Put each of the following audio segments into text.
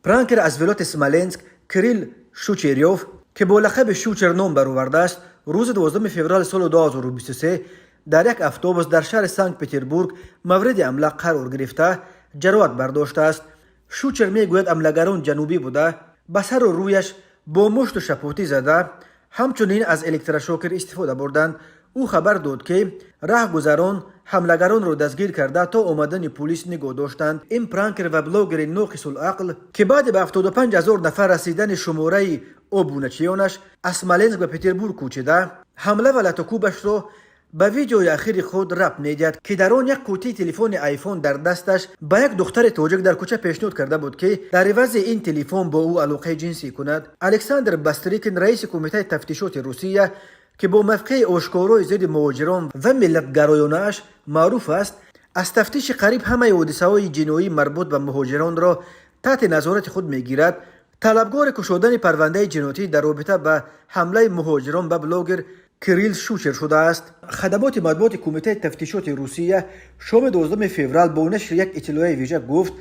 پرانکر از ولایت اسمالنسک کریل شوچریوف که با لقب شوچر نام برآورده است، روز 12 فوریه سال 2023 در یک اتوبوس در شهر سانت پتربورگ مورد حمله قرار گرفته جراحت برداشته است. شوچر میگوید حملگران جنوبی بوده، به سر و رویش با مشت و شپوتی زده، همچنین از الکتروشوکر استفاده بردند. او خبر داد که راهگذران حملگران را دستگیر کرده تا آمدن پلیس نگاه داشتند. این پرانکر و بلاگر ناقص العقل که بعد به 75,000 نفر رسیدن شماره ابونچیانش اسمالنسک و پتربورگ کوچیده، حمله و لطوکوبش را به ویدیوی اخیر خود ربط میدهد که در آن یک قوطی تلفن آیفون در دستش به یک دختر تاجیک در کوچه پیشنهاد کرده بود که در عوض این تلفن با او علاقه جنسی کند. الکساندر باستریکین رئیس کمیته تفتیشات روسیه که با موقع آشکارای ضد مهاجران و ملت‌گرایانه‌اش معروف است، از تفتیش قریب همه حادثه‌های جنایی مربوط به مهاجران را تحت نظارت خود میگیرد. طلبکار کشودن پرونده جنایی در رابطه به حمله مهاجران به بلاگر کریل شوچر شده است. خدمات مطبوعات کمیته تفتیشات روسیه شام 12 فوریه با نشر یک اطلاع ویژه گفت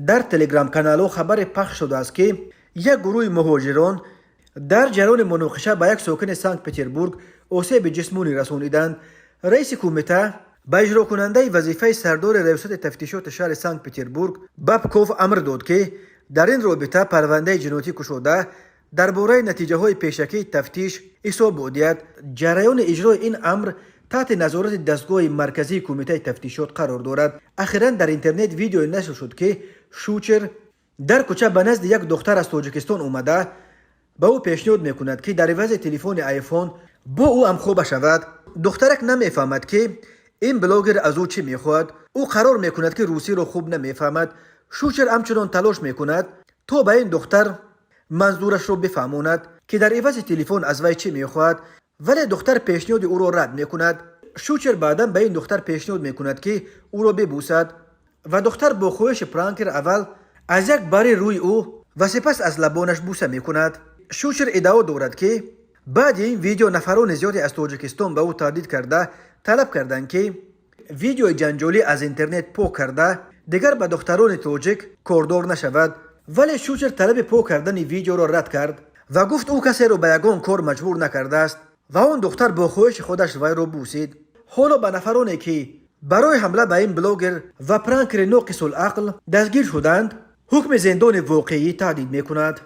در تلگرام کانال‌ها خبر پخش شده است که یک گروه مهاجران در جریان مناقشه با یک ساکن سانت پتربورگ آسیب جسمانی رسانیدند. رئیس کمیته به اجرا کننده وظیفه سردار ریاست تفتیشات شهر سانت پتربورگ بابکوف امر داد که در این رابطه پرونده جنایی کشوده درباره نتیجه های پیشکی تفتیش حساب بودید. جریان اجرای این امر تحت نظارت دستگاه مرکزی کمیته تفتیشات قرار دارد. اخیراً در اینترنت ویدیو نشر شد که شوچر در کوچه به نزد یک دختر از تاجیکستان اومده به او پیشنهاد میکند که در عوض تلفن آیفون با او هم خوب شود. دخترک نمیفهمد که این بلاگر از او چی میخواد. او قرار میکند که روسی رو خوب نمیفهمد. شوچر همچنان تلاش میکند تا به این دختر منظورش رو بفهماند که در عوض تلفن از وی چی میخواد، ولی دختر پیشنهاد او را رد میکند. شوچر بعدا به این دختر پیشنهاد میکند که او را ببوسد و دختر با خواهش پرانکر اول از یک بار روی او و سپس از لبانش بوسه میکند. شوچر ادعا دارد که بعد این ویدیو نفران زیادی از تاجیکستان به او تهدید کرده طلب کردند که ویدیو جنجالی از اینترنت پاک کرده دیگر به دختران تاجیک کاردار نشود، ولی شوچر طلب پاک کردن ویدیو را رد کرد و گفت او کسی را به یگان کار مجبور نکرده است و آن دختر با خواهش خودش وی را بوسید. حالا به نفرانی که برای حمله به این بلاگر و پرانکر ناقص العقل دستگیر شدند حکم زندان واقعی تهدید میکند.